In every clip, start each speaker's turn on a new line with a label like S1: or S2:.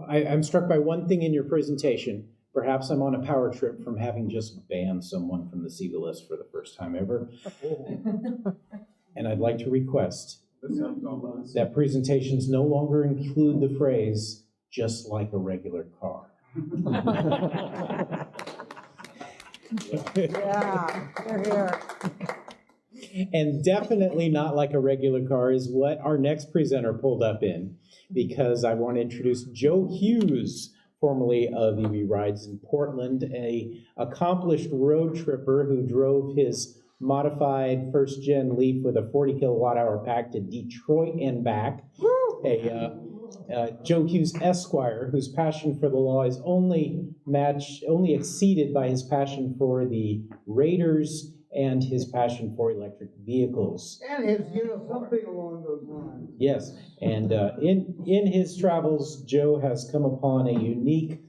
S1: I'm struck by one thing in your presentation. Perhaps I'm on a power trip from having just banned someone from the SEVA list for the first time ever. And I'd like to request that presentations no longer include the phrase, just like a regular car.
S2: Yeah, they're here.
S1: And definitely not like a regular car is what our next presenter pulled up in, because I want to introduce Joe Hughes, formerly of EV Rides in Portland, a accomplished road tripper who drove his modified first-gen Leaf with a 40 kilowatt-hour pack to Detroit and back. Joe Hughes Esquire, whose passion for the law is only exceeded by his passion for the Raiders and his passion for electric vehicles.
S3: And his uniform. Something along those lines.
S1: Yes, and in his travels, Joe has come upon a unique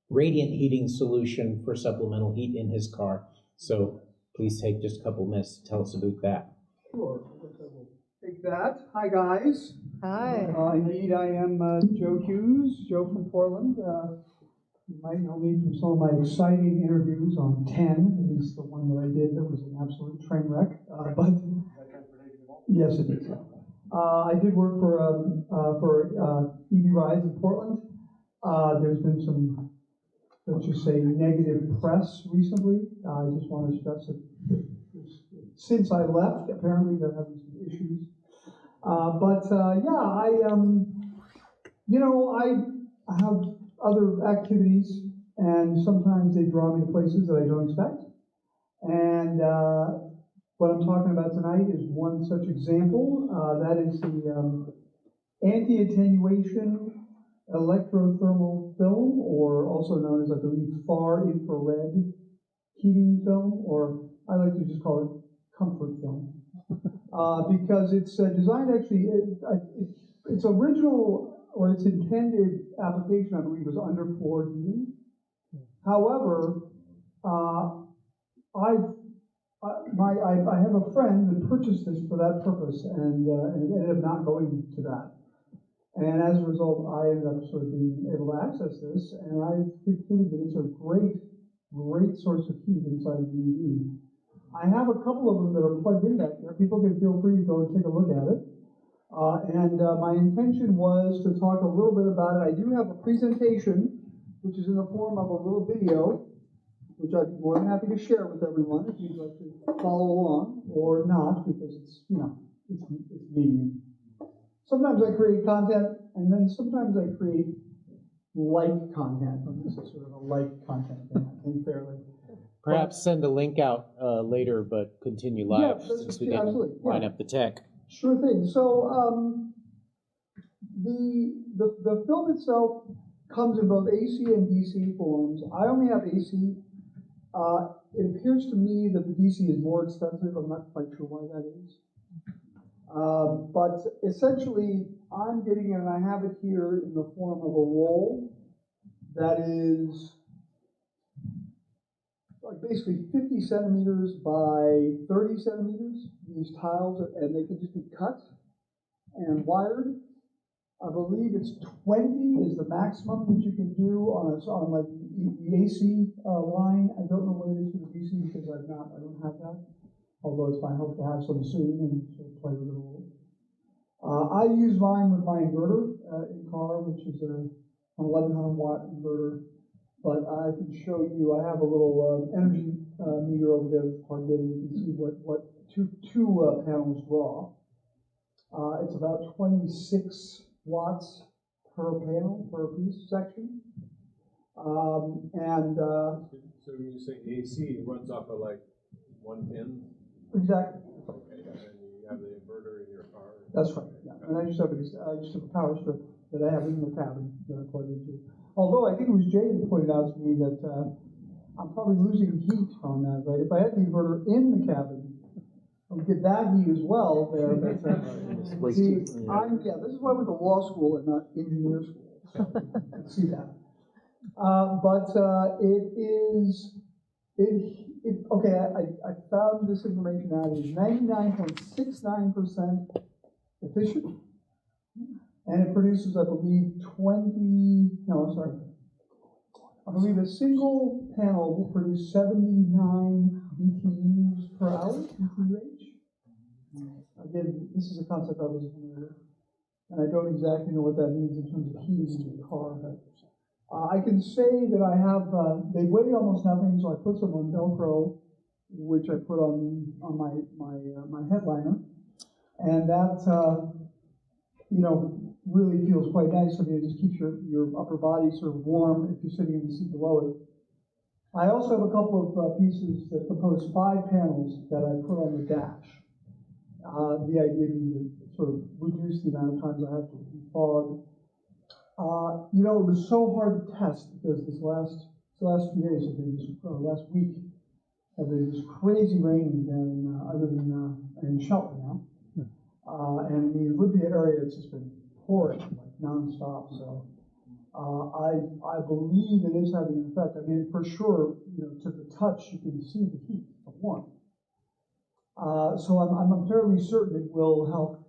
S1: radiant heating solution for supplemental heat in his car. So please take just a couple minutes to tell us about that.
S3: Sure. Take that. Hi, guys.
S2: Hi.
S3: Indeed, I am Joe Hughes, Joe from Portland. You might know me from some of my exciting interviews on 10, at least the one that I did that was an absolute train wreck. But yes, it is. I did work for EV Rides in Portland. There's been some, let's just say, negative press recently. I just want to stress that since I left, apparently they're having some issues. I have other activities, and sometimes they draw me to places that I don't expect. And what I'm talking about tonight is one such example. That is the anti-attenuation electrothermal film, or also known as, I believe, far infrared heating film, or I like to just call it comfort film. Because it's designed actually, its original or its intended application, I believe, was underfloor heating. However, I have a friend that purchased this for that purpose, and it ended up not going to that. And as a result, I ended up sort of being able to access this, and I concluded that it's a great source of heat inside of the EV. I have a couple of them that are plugged in back there. People can feel free to go and take a look at it. My intention was to talk a little bit about it. I do have a presentation, which is in the form of a little video, which I'd be more than happy to share with everyone if you'd like to follow along, or not, because it's me. Sometimes I create content, and then sometimes I create like content. And this is sort of a like content thing, I think, fairly.
S1: Perhaps send a link out later, but continue live since we didn't line up the tech.
S3: Sure thing. So the film itself comes in both AC and DC forms. I only have AC. It appears to me that the DC is more expensive. I'm not quite sure why that is. But essentially, I'm getting it, and I have it here in the form of a roll that is like basically 50 centimeters by 30 centimeters, these tiles, and they can just be cut and wired. I believe it's 20 is the maximum that you can do on like the AC line. I don't know what it is for the DC because I don't have that. Although it's my hope to have some soon and sort of play with it a little. I use mine with my inverter in car, which is an 1100 watt inverter. But I can show you, I have a little energy meter over there that's plugged in. You can see what two panels draw. It's about 26 watts per panel, per piece section.
S4: So when you say AC, it runs off of like 110?
S3: Exactly.
S4: Okay, and you have the inverter in your car?
S3: That's right, yeah. And I just have a power strip that I have in the cabin that I plug into. Although I think it was Jay that pointed out to me that I'm probably losing heat on that, right? If I had the inverter in the cabin, I would get that heat as well there. But, this is why I went to law school and not engineer school. So you can see that. Okay, I found this information out. It is 99.69% efficient. And it produces, I believe, 20, no, I'm sorry. I believe a single panel will produce 79 BTUs per hour, BTUH. Again, this is a concept I wasn't familiar with, and I don't exactly know what that means in terms of heating in the car. But I can say that I have, they weigh almost nothing, so I put some on Velcro, which I put on my headliner, and that, really feels quite nice. I mean, it just keeps your upper body sort of warm if you're sitting in the seat below it. I also have a couple of pieces that compose 5 panels that I put on the dash. The idea being to sort of reduce the amount of times I have to defog. It was so hard to test because this last few days have been just, last week have been just crazy raining down other than in Shelton now. And the Olympia area, it's just been pouring like nonstop. So I believe it is having an effect. I mean, for sure, to the touch, you can see the heat of warmth. So I'm fairly certain it will help,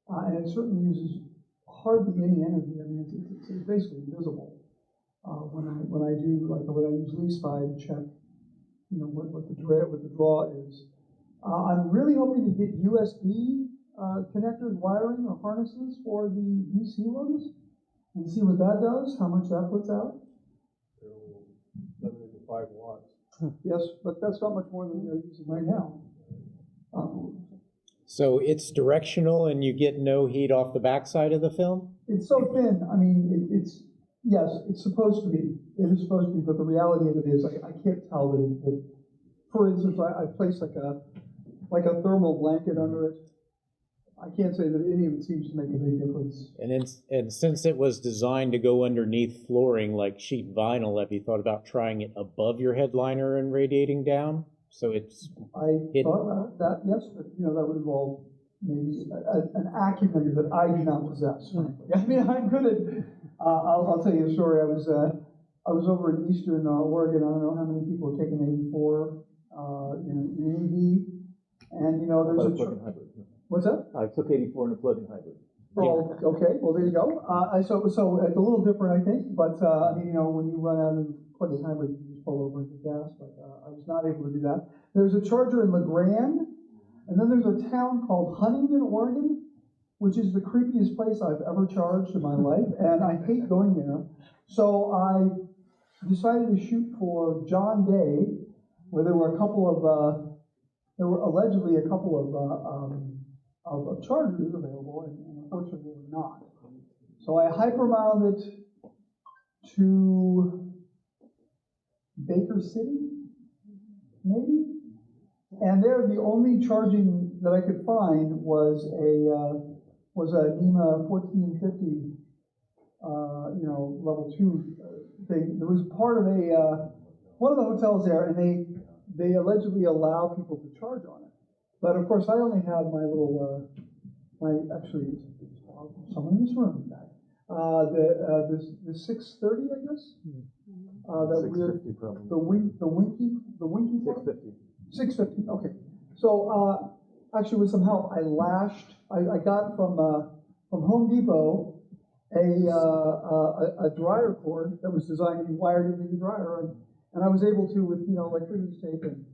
S3: and it certainly uses hardly any energy. I mean, it's basically invisible when I use LeSpy to check, what the draw is. I'm really hoping to get USB connectors, wiring, or harnesses for the DC ones, and see what that does, how much that puts out.
S4: Limited to 5 watts.
S3: Yes, but that's not much more than they're using right now.
S1: So it's directional and you get no heat off the backside of the film?
S3: It's so thin. I mean, yes, it's supposed to be. It is supposed to be, but the reality of it is, I can't tell that for instance, I placed like a thermal blanket under it. I can't say that any of it seems to make a big difference.
S1: And since it was designed to go underneath flooring like sheet vinyl, have you thought about trying it above your headliner and radiating down? So
S3: I thought about that, yes, but that would involve maybe an acumen that I do not possess. I mean, I'm good at. I'll tell you a story. I was over in Eastern Oregon. I don't know how many people are taking 84 in EV, and there's a
S5: plug-in hybrid.
S3: What's that?
S5: I took 84 in a plug-in hybrid.
S3: Oh, okay. Well, there you go. So it's a little different, I think. But I mean, when you run out of plug-in hybrid, you just pull over into gas. But I was not able to do that. There's a charger in LeGrand, and then there's a town called Huntington, Oregon, which is the creepiest place I've ever charged in my life, and I hate going there. So I decided to shoot for John Day, where there were allegedly a couple of chargers available, and unfortunately they were not. So I hypermiled it to Baker City, maybe? And there, the only charging that I could find was a NEMA 1450, level 2 thing. It was part of one of the hotels there, and they allegedly allow people to charge on it. But of course, I only had my little, actually, someone in this room, the 630, I guess. That weird, the winky
S5: 650.
S3: 650. Okay. So actually, with some help, I got from Home Depot a dryer cord that was designed to be wired into the dryer, and I was able to, with electricity tape and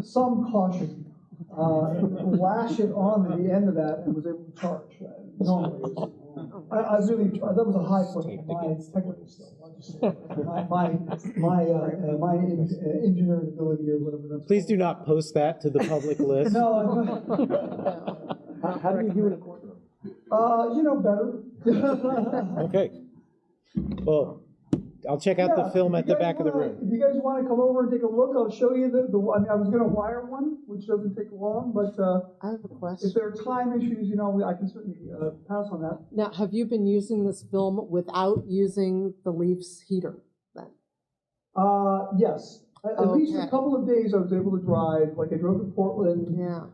S3: some caution, lash it on to the end of that, and was able to charge. Normally, I really that was a high point of my technical skill. My engineering ability or whatever that's
S1: Please
S3: called.
S1: do not post that to the public list.
S3: No,
S5: How do you do in a courtroom?
S3: better.
S1: Okay. Well, I'll check out the film at the back of the room.
S3: If you guys want to come over and take a look, I'll show you I mean, I was going to wire one, which doesn't take long, but
S2: I have a question.
S3: if there are time issues, I can certainly pass on that.
S2: Now, have you been using this film without using the Leafs heater then?
S3: Yes. At least a
S2: Okay.
S3: couple of days I was able to drive. Like I drove to Portland
S2: Yeah,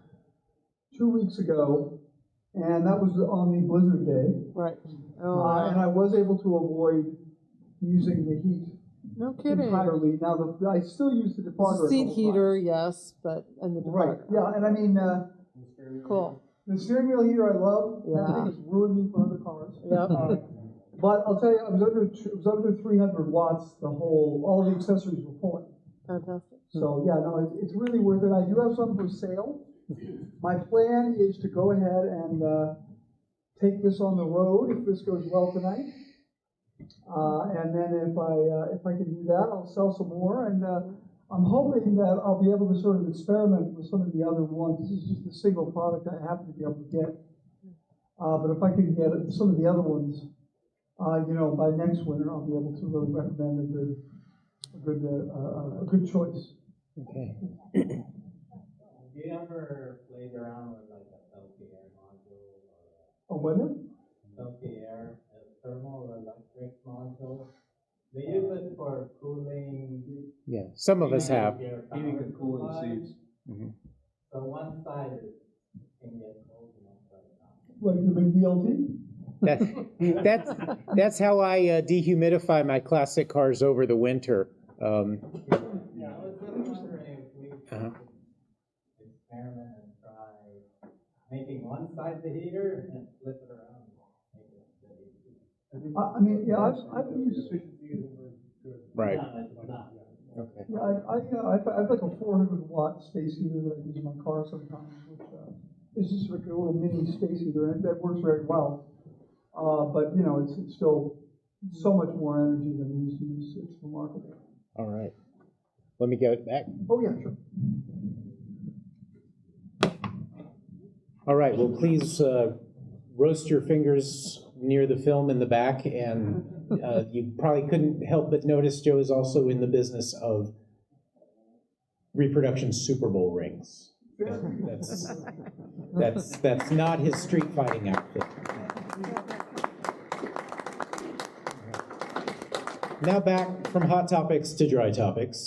S3: 2 weeks ago, and that was on the blizzard day.
S2: right.
S3: And I was able to avoid using the heat
S2: No kidding.
S3: entirely. Now, I still use the defogger.
S2: It's a
S3: a
S2: seat
S3: couple
S2: heater,
S3: times.
S2: yes, and the
S3: Right.
S2: defogger.
S3: Yeah, and I mean,
S2: Cool.
S3: The steering wheel heater I love, that
S2: Yeah.
S3: thing has ruined me for other cars.
S2: Yep.
S3: But I'll tell you, it was under 300 watts, all the accessories were pulling.
S2: Fantastic.
S3: So, yeah, no, it's really worth it. I do have some for sale. My plan is to go ahead and take this on the road if this goes well tonight. And then if I can do that, I'll sell some more. And I'm hoping that I'll be able to sort of experiment with some of the other ones. This is just a single product I happen to be able to get. But if I can get some of the other ones, by next winter, I'll be able to really recommend a good choice.
S1: Okay.
S6: Have you ever played around with like a selfie-air module or
S3: Oh, what?
S6: selfie-air, a thermal electric module? They use it for cooling.
S1: Yeah, some of us have.
S6: your
S4: Heating
S6: power
S4: and cooling
S6: supply.
S4: seats.
S6: So one side can get cold and one side not.
S3: Like the big DLT?
S1: That's how I dehumidify my classic cars over the winter.
S6: Yeah, I was just wondering if we
S1: Uh-huh.
S6: could experiment and try making one side the heater and flip it around. And make it the AC.
S3: I mean, yeah, I've used.
S1: Right.
S6: No, it's not.
S1: Okay.
S3: Yeah, I have like a 400-watt space heater that I use in my car sometimes, which is just like a little mini space heater, and that works very well. But it's still so much more energy than these use. It's remarkable.
S1: All right. Let me get it back.
S3: Oh yeah, sure.
S1: All right. Well, please roast your fingers near the film in the back, and you probably couldn't help but notice Joe is also in the business of reproduction Super Bowl rings. And that's not his street fighting outfit. Now back from hot topics to dry topics.